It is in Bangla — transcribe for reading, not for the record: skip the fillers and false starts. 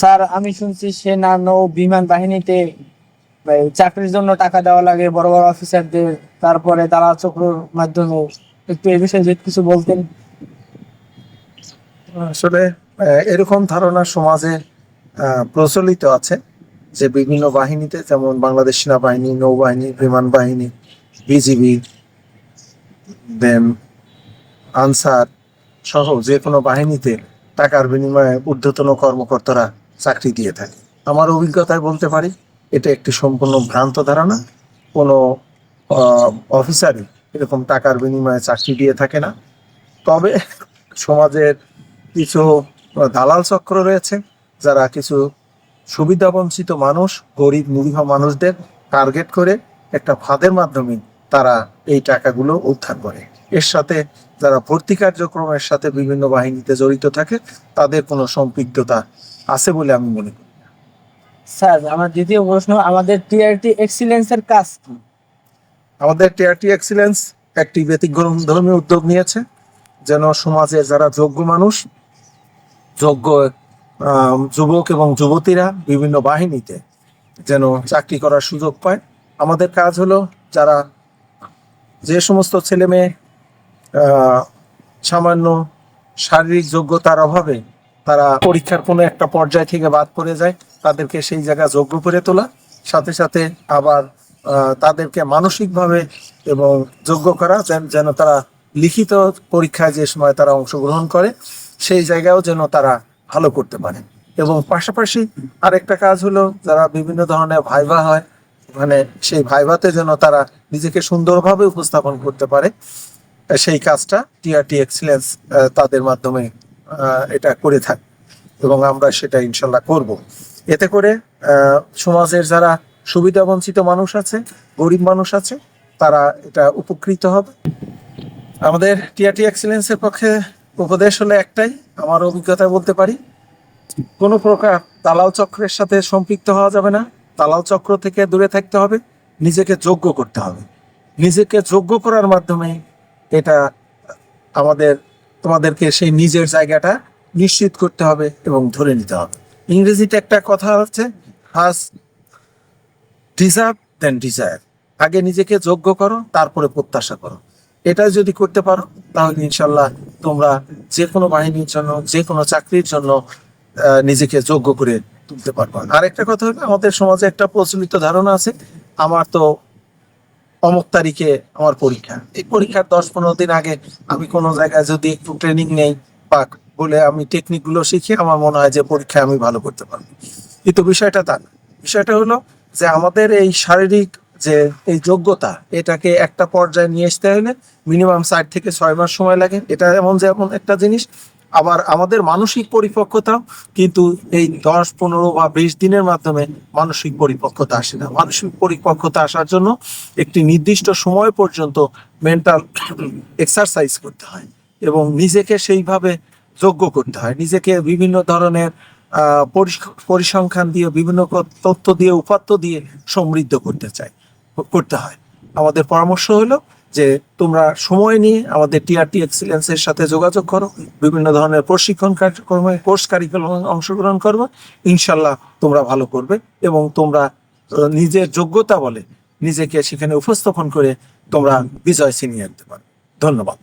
স্যার আমি শুনছি সেনা নৌ বিমান বাহিনীতে চাকরির জন্য টাকা দেওয়া লাগে বড় বড় অফিসারদের, তারপরে দালাল চক্রের মাধ্যমে। একটু এই বিষয়ে যদি কিছু বলতেন। আসলে এরকম ধারণা সমাজে প্রচলিত আছে যে বিভিন্ন বাহিনীতে, যেমন বাংলাদেশ সেনাবাহিনী, নৌবাহিনী, বিমান বাহিনী, বিজিবি, দেন আনসার সহ যে কোনো বাহিনীতে টাকার বিনিময়ে ঊর্ধ্বতন কর্মকর্তারা চাকরি দিয়ে থাকে। আমার অভিজ্ঞতায় বলতে পারি এটা একটি সম্পূর্ণ ভ্রান্ত ধারণা। কোনো অফিসারই এরকম টাকার বিনিময়ে চাকরি দিয়ে থাকে না। তবে সমাজের কিছু দালাল চক্র রয়েছে যারা কিছু সুবিধাবঞ্চিত মানুষ, গরিব নিরীহ মানুষদের টার্গেট করে একটা ফাঁদের মাধ্যমে তারা এই টাকাগুলো উদ্ধার করে। এর সাথে যারা ভর্তি কার্যক্রমের সাথে বিভিন্ন বাহিনীতে জড়িত থাকে তাদের কোনো সম্পৃক্ততা আছে বলে আমি মনে করি। স্যার আমার দ্বিতীয় প্রশ্ন, আমাদের টিআরটি এক্সিলেন্সের কাজ কি? আমাদের টিআরটি এক্সিলেন্স একটি ব্যতিক্রমধর্মী উদ্যোগ নিয়েছে যেন সমাজের যারা যোগ্য মানুষ, যোগ্য যুবক এবং যুবতীরা বিভিন্ন বাহিনীতে যেন চাকরি করার সুযোগ পায়। আমাদের কাজ হলো যারা যে সমস্ত ছেলে মেয়ে সামান্য শারীরিক যোগ্যতার অভাবে তারা পরীক্ষার কোনো একটা পর্যায় থেকে বাদ পড়ে যায়, তাদেরকে সেই জায়গা যোগ্য করে তোলা, সাথে সাথে আবার তাদেরকে মানসিকভাবে এবং যোগ্য করা যেন তারা লিখিত পরীক্ষায় যে সময় তারা অংশগ্রহণ করে সেই জায়গায়ও যেন তারা ভালো করতে পারে। এবং পাশাপাশি আরেকটা কাজ হলো যারা বিভিন্ন ধরনের ভাইভা হয়, মানে সেই ভাইভাতে যেন তারা নিজেকে সুন্দরভাবে উপস্থাপন করতে পারে, সেই কাজটা টিআরটি এক্সিলেন্স তাদের মাধ্যমে এটা করে থাকে এবং আমরা সেটা ইনশাল্লাহ করব। এতে করে সমাজের যারা সুবিধাবঞ্চিত মানুষ আছে, গরিব মানুষ আছে, তারা এটা উপকৃত হবে। আমাদের টিআরটি এক্সিলেন্সের পক্ষে উপদেশ হলো একটাই, আমার অভিজ্ঞতা বলতে পারি, কোনো প্রকার দালাল চক্রের সাথে সম্পৃক্ত হওয়া যাবে না। দালাল চক্র থেকে দূরে থাকতে হবে, নিজেকে যোগ্য করতে হবে। নিজেকে যোগ্য করার মাধ্যমে এটা তোমাদেরকে সেই নিজের জায়গাটা নিশ্চিত করতে হবে এবং ধরে নিতে হবে। ইংরেজিতে একটা কথা হচ্ছে, ফার্স্ট ডিজার্ভ দেন ডিজায়ার। আগে নিজেকে যোগ্য করো, তারপরে প্রত্যাশা করো। এটা যদি করতে পারো তাহলে ইনশাল্লাহ তোমরা যে কোনো বাহিনীর জন্য, যে কোনো চাকরির জন্য নিজেকে যোগ্য করে তুলতে পারবো। আরেকটা কথা হলো, আমাদের সমাজে একটা প্রচলিত ধারণা আছে, আমার তো অমুক তারিখে আমার পরীক্ষা, এই পরীক্ষার 10-15 দিন আগে আমি কোনো জায়গায় যদি একটু ট্রেনিং নেই বা বলে আমি টেকনিক গুলো শিখি, আমার মনে হয় যে পরীক্ষায় আমি ভালো করতে পারবো। কিন্তু বিষয়টা তা না। বিষয়টা হলো যে আমাদের এই শারীরিক যে এই যোগ্যতা, এটাকে একটা পর্যায়ে নিয়ে আসতে হলে মিনিমাম 4 থেকে 6 মাস সময় লাগে। এটা যেমন একটা জিনিস। আবার আমাদের মানসিক পরিপক্কতাও কিন্তু এই 10-15 বা 20 দিনের মাধ্যমে মানসিক পরিপক্কতা আসে না। মানসিক পরিপক্কতা আসার জন্য একটি নির্দিষ্ট সময় পর্যন্ত মেন্টাল এক্সারসাইজ করতে হয় এবং নিজেকে সেইভাবে যোগ্য করতে হয়। নিজেকে বিভিন্ন ধরনের পরিসংখ্যান দিয়ে, বিভিন্ন তথ্য দিয়ে, উপাত্ত দিয়ে সমৃদ্ধ করতে হয়। আমাদের পরামর্শ হলো যে তোমরা সময় নিয়ে আমাদের টিআরটি এক্সিলেন্সের সাথে যোগাযোগ করো, বিভিন্ন ধরনের প্রশিক্ষণ কার্যক্রমে, কোর্স কারিকুলামে অংশগ্রহণ করবে, ইনশাল্লাহ তোমরা ভালো করবে এবং তোমরা নিজের যোগ্যতা বলে নিজেকে সেখানে উপস্থাপন করে তোমরা বিজয় ছিনিয়ে আনতে পারো। ধন্যবাদ।